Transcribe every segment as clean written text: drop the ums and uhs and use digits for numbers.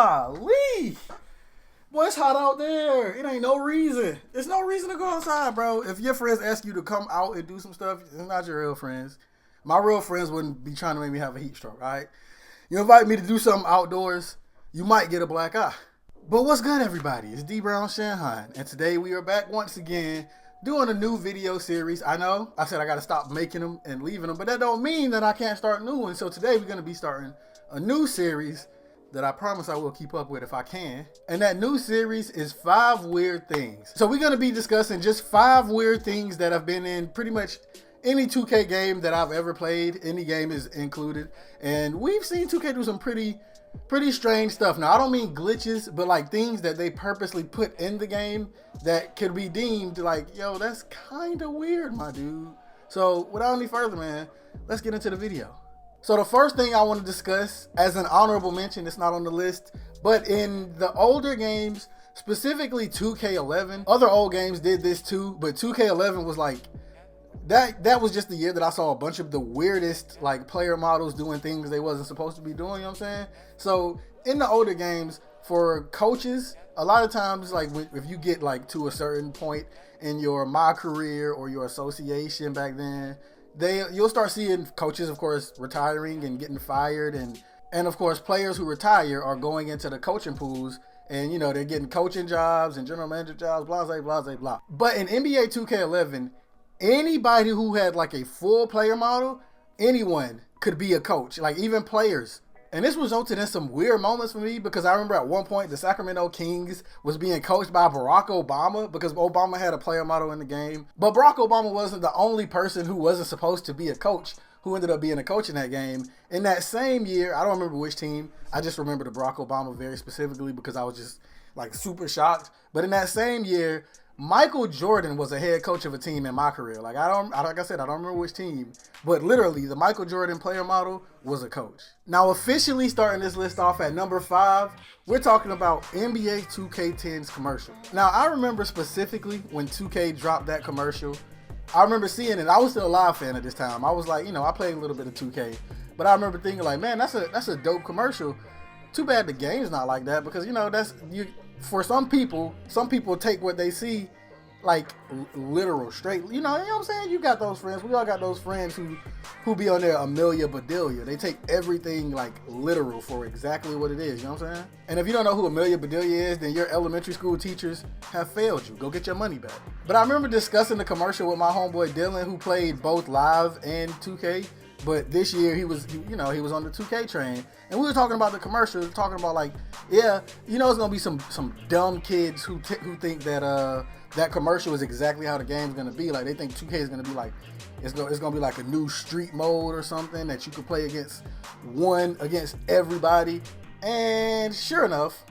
Golly. Boy, it's hot out there. It ain't no reason. There's no reason to go outside, bro. If your friends ask you to come out and do some stuff, it's not your real friends. My real friends wouldn't be trying to make me have a heat stroke, all right? You invite me to do something outdoors, you might get a black eye. But what's good, everybody? It's D Brown Shanhan, and today we are back once again doing a new video series. I know I said I got to stop making them and leaving them, but that don't mean that I can't start new ones. So today we're going to be starting a new series that I promise I will keep up with if I can. And that new series is 5 weird things. So we're going to be discussing just 5 weird things that have been in pretty much any 2K game that I've ever played. Any game is included. And we've seen 2K do some pretty strange stuff. Now, I don't mean glitches, but like things that they purposely put in the game that could be deemed like, yo, that's kind of weird, my dude. So without any further, man, let's get into the video. So the first thing I want to discuss as an honorable mention, it's not on the list, but in the older games, specifically 2K11, other old games did this too, but 2K11 was like, that was just the year that I saw a bunch of the weirdest like player models doing things they wasn't supposed to be doing, you know what I'm saying? So in the older games, for coaches, a lot of times, like if you get like to a certain point in your my career or your association back then, you'll start seeing coaches, of course, retiring and getting fired, and of course players who retire are going into the coaching pools, and you know they're getting coaching jobs and general manager jobs, blah blah blah blah blah. But in NBA 2K11, anybody who had like a full player model, anyone could be a coach, like even players. And this resulted in some weird moments for me because I remember at one point the Sacramento Kings was being coached by Barack Obama because Obama had a player model in the game. But Barack Obama wasn't the only person who wasn't supposed to be a coach who ended up being a coach in that game. In that same year, I don't remember which team. I just remember the Barack Obama very specifically because I was just like super shocked. But in that same year, Michael Jordan was a head coach of a team in my career. Like I said, I don't remember which team, but literally the Michael Jordan player model was a coach. Now officially starting this list off at number 5, we're talking about NBA 2K10's commercial. Now I remember specifically when 2K dropped that commercial. I remember seeing it. I was still a live fan at this time. I was like, you know, I played a little bit of 2K, but I remember thinking like, man, that's a dope commercial. Too bad the game's not like that because, you know, for some people take what they see like literal, straight. You know what I'm saying? You got those friends. We all got those friends who be on there Amelia Bedelia. They take everything like literal for exactly what it is. You know what I'm saying? And if you don't know who Amelia Bedelia is, then your elementary school teachers have failed you. Go get your money back. But I remember discussing the commercial with my homeboy Dylan, who played both live and 2K. But this year he was on the 2K train, and we were talking about the commercial, talking about like, yeah, you know, it's gonna be some dumb kids who think that that commercial is exactly how the game's gonna be. Like they think 2K is gonna be like, it's gonna be like a new street mode or something that you could play against everybody. And sure enough,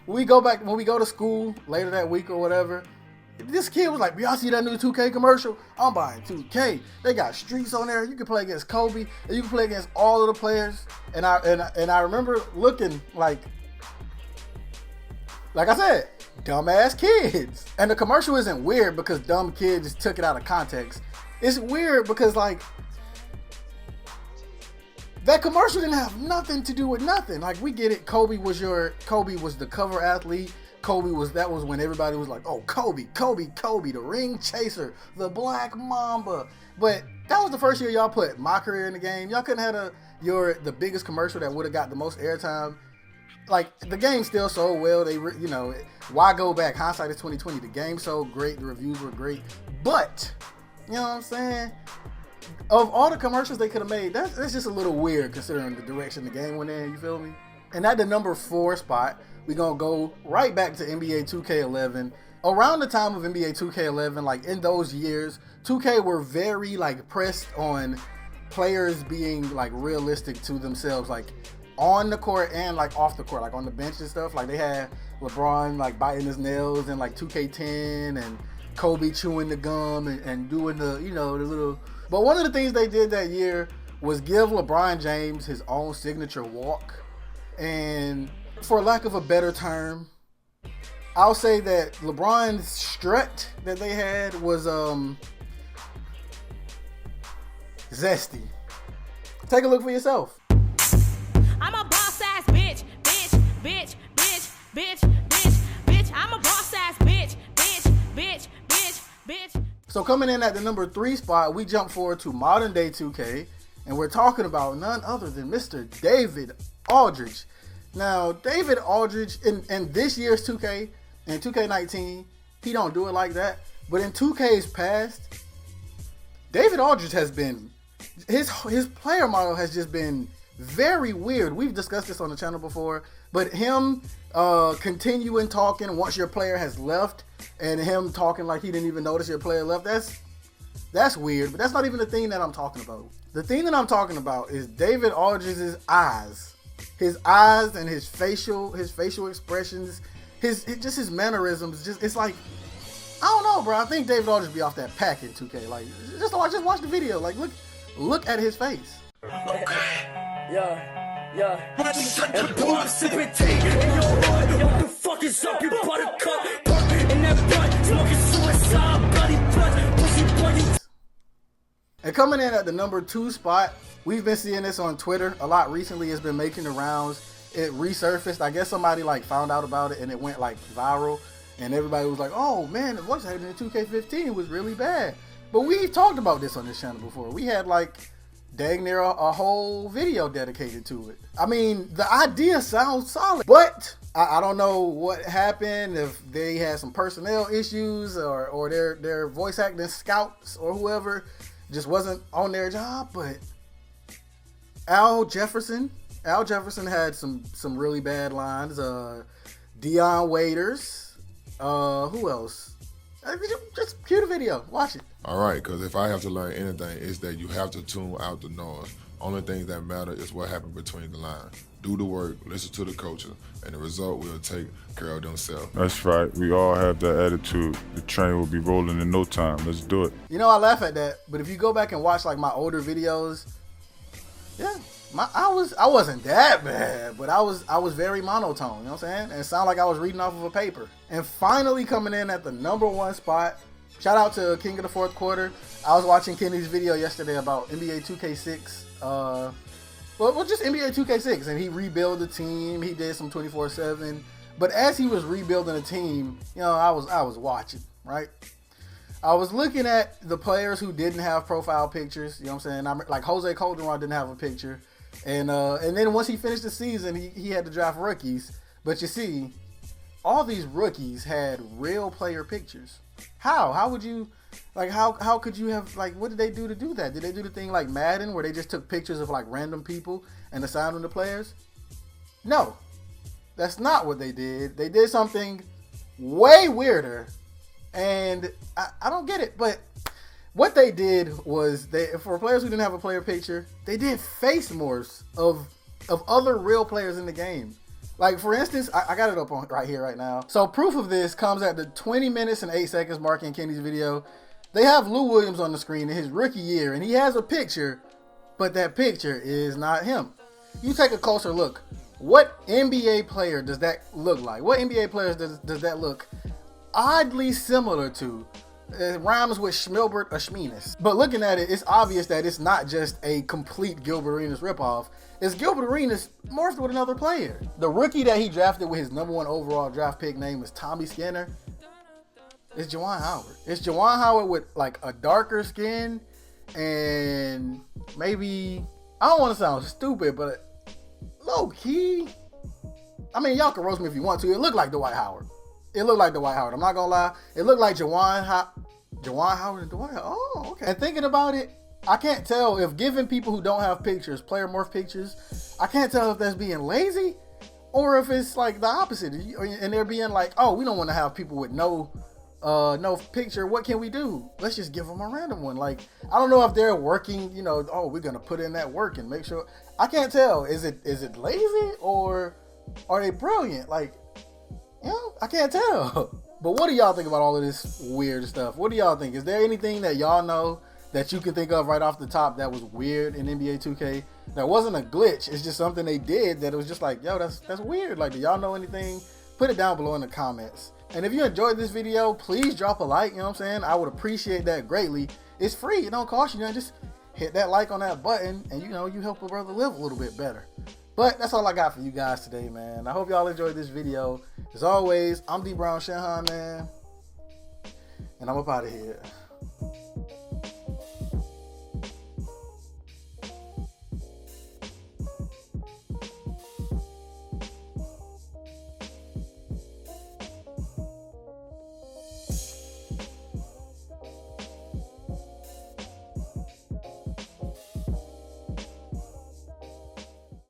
when we go to school later that week or whatever, this kid was like, y'all see that new 2K commercial? I'm buying 2K. They got streets on there. You can play against Kobe, and you can play against all of the players. And I remember looking like I said, dumbass kids. And the commercial isn't weird because dumb kids just took it out of context. It's weird because like that commercial didn't have nothing to do with nothing. Like we get it. Kobe was the cover athlete. That was when everybody was like, oh, Kobe, the ring chaser, the black mamba. But that was the first year y'all put my career in the game. Y'all couldn't have the biggest commercial that would have got the most airtime. Like the game still sold well. Why go back? Hindsight is 2020. The game sold great. The reviews were great. But you know what I'm saying? Of all the commercials they could have made, that's just a little weird considering the direction the game went in. You feel me? And at the number 4 spot, we're going to go right back to NBA 2K11. Around the time of NBA 2K11, like in those years, 2K were very like pressed on players being like realistic to themselves, like on the court and like off the court, like on the bench and stuff. Like they had LeBron like biting his nails in like 2K10 and Kobe chewing the gum and doing the little. But one of the things they did that year was give LeBron James his own signature walk. And for lack of a better term, I'll say that LeBron's strut that they had was zesty. Take a look for yourself. I'm a boss ass bitch. bitch, bitch, bitch, bitch, bitch. I'm a boss ass bitch, bitch, bitch, bitch, bitch. So coming in at the number 3 spot, we jump forward to modern day 2K, and we're talking about none other than Mr. David Aldridge. Now, David Aldridge in this year's 2K, in 2K19, he don't do it like that. But in 2K's past, David Aldridge has been, his player model has just been very weird. We've discussed this on the channel before, but him continuing talking once your player has left, and him talking like he didn't even notice your player left, that's weird. But that's not even the thing that I'm talking about. The thing that I'm talking about is David Aldridge's eyes. His eyes and his facial expressions, his mannerisms. It's like, I don't know, bro. I think David Aldridge be off that pack in 2K. Like, just watch the video. Like, look at his face. Okay. Yeah. And boom, sip it, take it. And yo, what the fuck is up, you buttercup? In that butt, smoking suicide, bloody blood, pussy bloody. And coming in at the number 2 spot, we've been seeing this on Twitter a lot recently. It's been making the rounds. It resurfaced. I guess somebody like found out about it and it went like viral. And everybody was like, oh man, the voice acting in 2K15 was really bad. But we've talked about this on this channel before. We had like dang near a whole video dedicated to it. I mean, the idea sounds solid, but I don't know what happened, if they had some personnel issues or their voice acting scouts or whoever just wasn't on their job. But Jefferson had some really bad lines. Dion Waiters, who else? Just cue the video, watch it. All right, because if I have to learn anything, it's that you have to tune out the noise. Only things that matter is what happened between the lines. Do the work, listen to the coaches, and the result will take care of themselves. That's right. We all have that attitude. The train will be rolling in no time. Let's do it. You know, I laugh at that, but if you go back and watch like my older videos, yeah, I wasn't that bad, but I was very monotone, you know what I'm saying? And it sounded like I was reading off of a paper. And finally coming in at the number 1 spot, shout out to King of the Fourth Quarter. I was watching Kenny's video yesterday about NBA 2K6, well, just NBA 2K6, and he rebuilt the team. He did some 24/7, but as he was rebuilding the team, you know, I was watching, right? I was looking at the players who didn't have profile pictures, you know what I'm saying? Like Jose Calderon didn't have a picture. And then once he finished the season, he had to draft rookies. But you see, all these rookies had real player pictures. How would you, like, how could you have, like, what did they do to do that? Did they do the thing like Madden where they just took pictures of like random people and assigned them to players? No, that's not what they did. They did something way weirder, and I don't get it. But what they did was, for players who didn't have a player picture, they did face morphs of other real players in the game. Like, for instance, I got it up on right here right now. So proof of this comes at the 20 minutes and 8 seconds mark in Kenny's video. They have Lou Williams on the screen in his rookie year, and he has a picture, but that picture is not him. You take a closer look. What NBA player does that look like? What NBA players does that look oddly similar to? It rhymes with Schmilbert or Schmeenus. But looking at it, it's obvious that it's not just a complete Gilbert Arenas ripoff. It's Gilbert Arenas morphed with another player. The rookie that he drafted with his number 1 overall draft pick name is Tommy Skinner. It's Juwan Howard. It's Juwan Howard with like a darker skin and maybe, I don't want to sound stupid, but low key, I mean, y'all can roast me if you want to. It looked like Dwight Howard. It looked like Dwight Howard. I'm not gonna lie. It looked like Juwan Howard and Dwight. Oh, okay. And thinking about it, I can't tell if giving people who don't have pictures, player morph pictures, I can't tell if that's being lazy or if it's like the opposite. And they're being like, oh, we don't want to have people with no picture. What can we do? Let's just give them a random one. Like, I don't know if they're working, you know, oh, we're gonna put in that work and make sure. I can't tell. Is it lazy or are they brilliant? Like, you know, I can't tell. But what do y'all think about all of this weird stuff? What do y'all think? Is there anything that y'all know that you can think of right off the top that was weird in NBA 2K? That wasn't a glitch. It's just something they did that it was just like, yo, that's weird. Like, do y'all know anything? Put it down below in the comments. And if you enjoyed this video, please drop a like, you know what I'm saying? I would appreciate that greatly. It's free. It don't cost you nothing. Just hit that like on that button and, you know, you help a brother live a little bit better. But that's all I got for you guys today, man. I hope y'all enjoyed this video. As always, I'm D Brown Shanhan, man. And I'm up out of here.